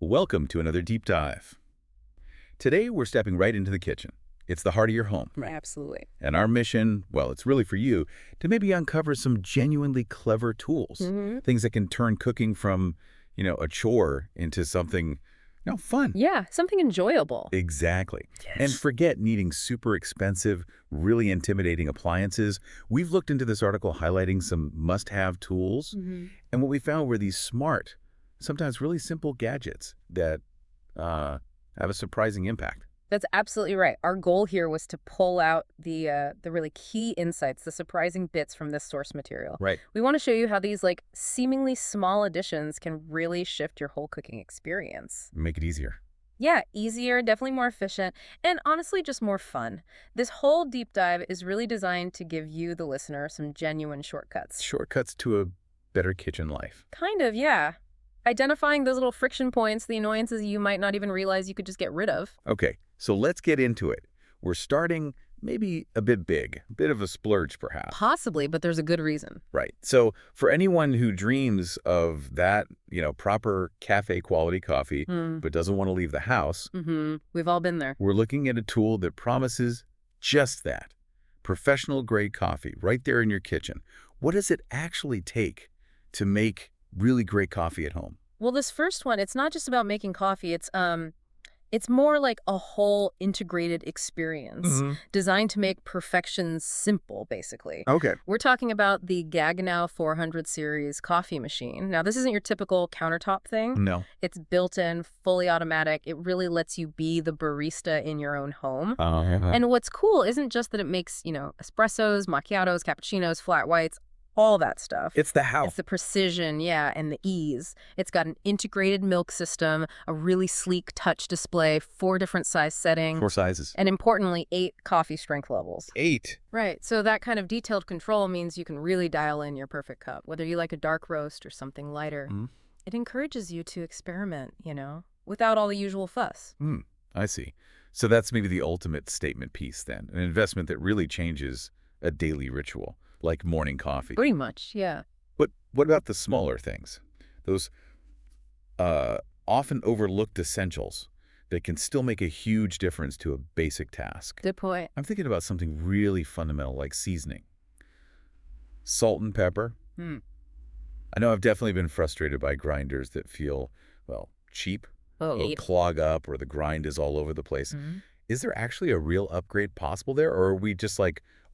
Welcome to another deep dive. Today, we're stepping right into the kitchen. It's the heart of your home. Right. Absolutely. And our mission, well, it's really for you, to maybe uncover some genuinely clever tools. Things that can turn cooking from, a chore into something, fun. Yeah, something enjoyable. Exactly. Yes. And forget needing super expensive, really intimidating appliances. We've looked into this article highlighting some must-have tools. And what we found were these smart, sometimes really simple gadgets that have a surprising impact. That's absolutely right. Our goal here was to pull out the really key insights, the surprising bits from this source material. Right. We want to show you how these seemingly small additions can really shift your whole cooking experience. Make it easier. Yeah, easier, definitely more efficient, and honestly just more fun. This whole deep dive is really designed to give you, the listener, some genuine shortcuts. Shortcuts to a better kitchen life. Kind of, yeah. Identifying those little friction points, the annoyances you might not even realize you could just get rid of. Okay, so let's get into it. We're starting maybe a bit big, a bit of a splurge perhaps. Possibly, but there's a good reason. Right. So for anyone who dreams of that, proper cafe quality coffee, but doesn't want to leave the house, We've all been there. we're looking at a tool that promises just that. Professional grade coffee right there in your kitchen. What does it actually take to make really great coffee at home? Well, this first one, it's not just about making coffee. It's more like a whole integrated experience designed to make perfection simple, basically. Okay. We're talking about the Gaggenau 400 series coffee machine. Now, this isn't your typical countertop thing. No. It's built-in, fully automatic. It really lets you be the barista in your own home. And what's cool isn't just that it makes, espressos, macchiatos, cappuccinos, flat whites, all that stuff. It's the how. It's the precision, yeah, and the ease. It's got an integrated milk system, a really sleek touch display, 4 different size settings. 4 sizes. And importantly, 8 coffee strength levels. 8. Right, so that kind of detailed control means you can really dial in your perfect cup, whether you like a dark roast or something lighter. It encourages you to experiment, without all the usual fuss. I see. So that's maybe the ultimate statement piece then, an investment that really changes a daily ritual, like morning coffee. Pretty much, yeah. But what about the smaller things? Those often overlooked essentials that can still make a huge difference to a basic task. Good point. I'm thinking about something really fundamental like seasoning. Salt and pepper. I know I've definitely been frustrated by grinders that feel, cheap, or clog up, or the grind is all over the place. Is there actually a real upgrade possible there, or are we just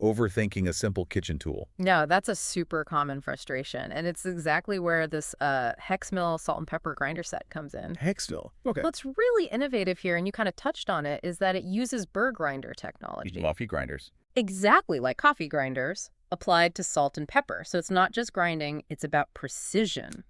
overthinking a simple kitchen tool? No, that's a super common frustration. And it's exactly where this Hexmill salt and pepper grinder set comes in. Hexmill. Okay. What's really innovative here, and you kind of touched on it, is that it uses burr grinder technology. Coffee grinders. Exactly like coffee grinders, applied to salt and pepper. So it's not just grinding, it's about precision.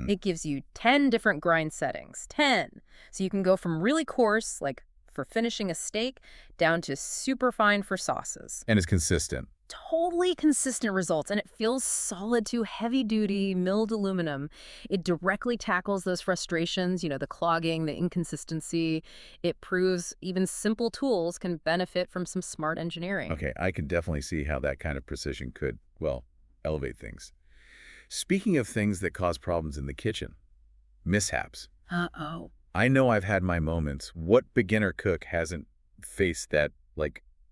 It gives you 10 different grind settings. 10. So you can go from really coarse, like for finishing a steak, down to super fine for sauces. And it's consistent. Totally consistent results, and it feels solid to heavy-duty milled aluminum. It directly tackles those frustrations, the clogging, the inconsistency. It proves even simple tools can benefit from some smart engineering. Okay, I can definitely see how that kind of precision could, elevate things. Speaking of things that cause problems in the kitchen, mishaps. Uh-oh. I know I've had my moments. What beginner cook hasn't faced that,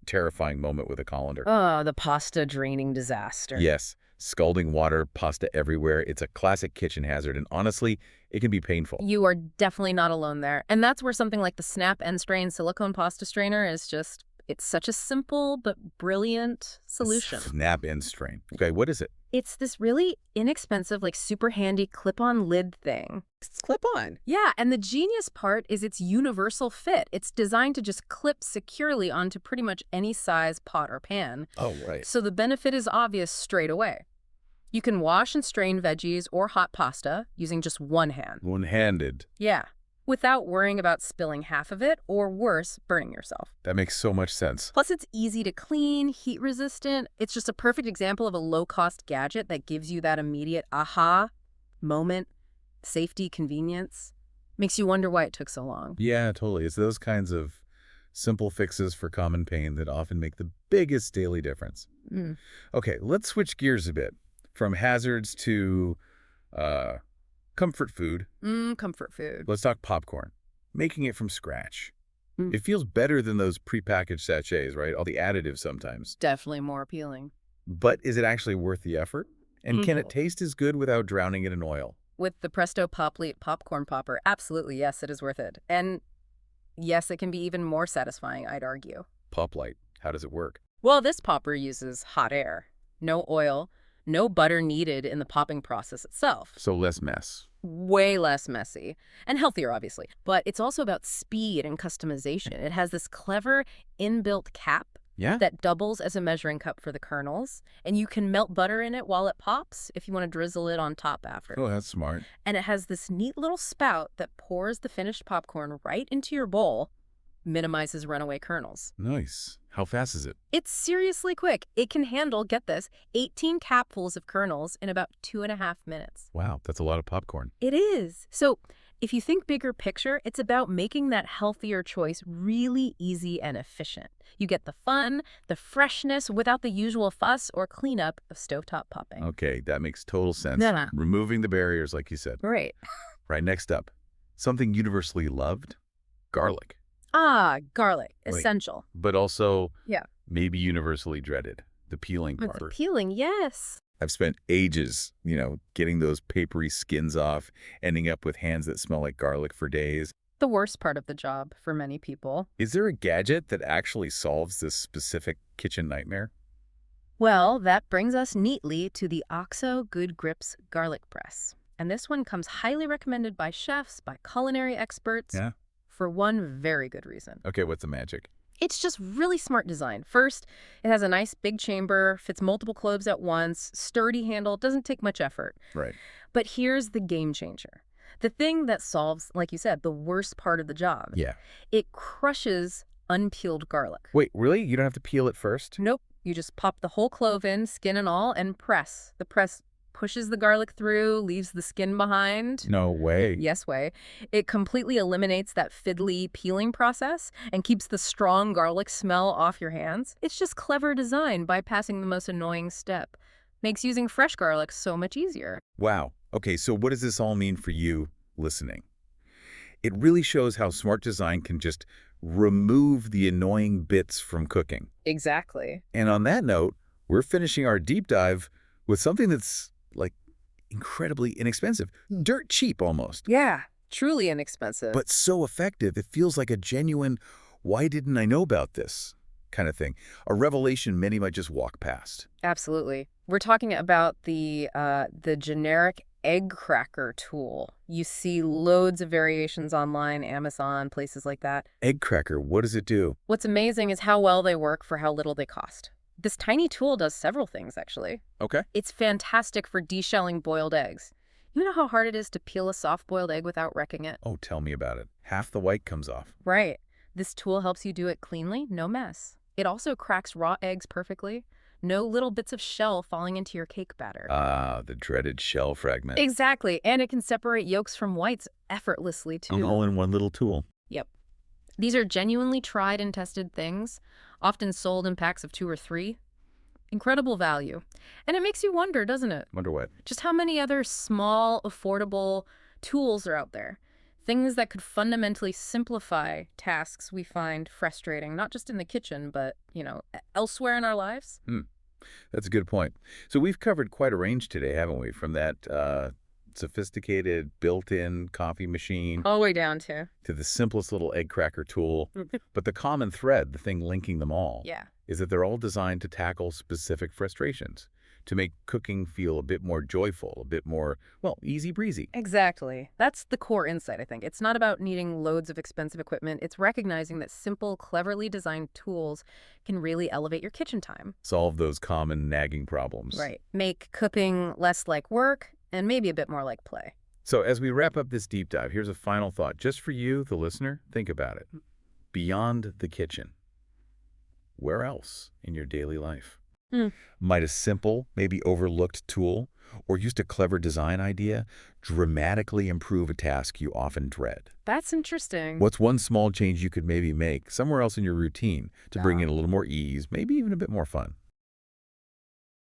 terrifying moment with a colander? Oh, the pasta draining disaster. Yes. Scalding water, pasta everywhere. It's a classic kitchen hazard, and honestly, it can be painful. You are definitely not alone there. And that's where something like the Snap End Strain silicone pasta strainer is just, it's such a simple but brilliant solution. Snap End Strain. Okay, what is it? It's this really inexpensive, super handy clip-on lid thing. It's clip-on. Yeah, and the genius part is its universal fit. It's designed to just clip securely onto pretty much any size pot or pan. Oh, right. So the benefit is obvious straight away. You can wash and strain veggies or hot pasta using just one hand. One-handed. Yeah, without worrying about spilling half of it, or worse, burning yourself. That makes so much sense. Plus, it's easy to clean, heat-resistant. It's just a perfect example of a low-cost gadget that gives you that immediate aha moment, safety, convenience. Makes you wonder why it took so long. Yeah, totally. It's those kinds of simple fixes for common pain that often make the biggest daily difference. Okay, let's switch gears a bit from hazards to Comfort food. Comfort food. Let's talk popcorn. Making it from scratch. Mm. It feels better than those prepackaged sachets, right? All the additives sometimes. Definitely more appealing. But is it actually worth the effort? And can it taste as good without drowning it in oil? With the Presto Poplite popcorn popper, absolutely, yes, it is worth it. And yes, it can be even more satisfying, I'd argue. Poplite. How does it work? Well, this popper uses hot air. No oil, no butter needed in the popping process itself. So less mess. Way less messy. And healthier, obviously. But it's also about speed and customization. It has this clever inbuilt cap that doubles as a measuring cup for the kernels. And you can melt butter in it while it pops if you want to drizzle it on top after. Oh, that's smart. And it has this neat little spout that pours the finished popcorn right into your bowl, minimizes runaway kernels. Nice. How fast is it? It's seriously quick. It can handle, get this, 18 capfuls of kernels in about 2.5 minutes. Wow, that's a lot of popcorn. It is. So if you think bigger picture, it's about making that healthier choice really easy and efficient. You get the fun, the freshness without the usual fuss or cleanup of stovetop popping. Okay, that makes total sense. Yeah. Removing the barriers, like you said. Right. Right, next up. Something universally loved? Garlic. Garlic. Essential. But also Yeah. maybe universally dreaded. The peeling part. The peeling, yes. I've spent ages, getting those papery skins off, ending up with hands that smell like garlic for days. The worst part of the job for many people. Is there a gadget that actually solves this specific kitchen nightmare? Well, that brings us neatly to the OXO Good Grips Garlic Press. And this one comes highly recommended by chefs, by culinary experts. Yeah. For one very good reason. Okay, what's the magic? It's just really smart design. First, it has a nice big chamber, fits multiple cloves at once, sturdy handle, doesn't take much effort. Right. But here's the game changer. The thing that solves, like you said, the worst part of the job. Yeah. It crushes unpeeled garlic. Wait, really? You don't have to peel it first? Nope. You just pop the whole clove in, skin and all, and press. The press pushes the garlic through, leaves the skin behind. No way. Yes way. It completely eliminates that fiddly peeling process and keeps the strong garlic smell off your hands. It's just clever design, bypassing the most annoying step. Makes using fresh garlic so much easier. Wow. Okay, so what does this all mean for you listening? It really shows how smart design can just remove the annoying bits from cooking. Exactly. And on that note, we're finishing our deep dive with something that's incredibly inexpensive, dirt cheap almost. Yeah, truly inexpensive. But so effective, it feels like a genuine, why didn't I know about this kind of thing. A revelation many might just walk past. Absolutely. We're talking about the generic egg cracker tool. You see loads of variations online, Amazon, places like that. Egg cracker, what does it do? What's amazing is how well they work for how little they cost. This tiny tool does several things, actually. Okay. It's fantastic for deshelling boiled eggs. You know how hard it is to peel a soft-boiled egg without wrecking it? Oh, tell me about it. Half the white comes off. Right. This tool helps you do it cleanly, no mess. It also cracks raw eggs perfectly. No little bits of shell falling into your cake batter. Ah, the dreaded shell fragment. Exactly. And it can separate yolks from whites effortlessly, too. All in one little tool. Yep. These are genuinely tried and tested things, often sold in packs of 2 or 3. Incredible value. And it makes you wonder, doesn't it? Wonder what? Just how many other small, affordable tools are out there. Things that could fundamentally simplify tasks we find frustrating, not just in the kitchen, but, elsewhere in our lives. That's a good point. So we've covered quite a range today, haven't we? From that sophisticated built-in coffee machine All the way down to the simplest little egg cracker tool. But the common thread, the thing linking them all, is that they're all designed to tackle specific frustrations, to make cooking feel a bit more joyful, a bit more, easy breezy. Exactly. That's the core insight, I think. It's not about needing loads of expensive equipment. It's recognizing that simple, cleverly designed tools can really elevate your kitchen time. Solve those common nagging problems. Right. Make cooking less like work and maybe a bit more like play. So as we wrap up this deep dive, here's a final thought. Just for you, the listener, think about it. Beyond the kitchen, where else in your daily life might a simple, maybe overlooked tool or just a clever design idea dramatically improve a task you often dread? That's interesting. What's one small change you could maybe make somewhere else in your routine to bring in a little more ease, maybe even a bit more fun?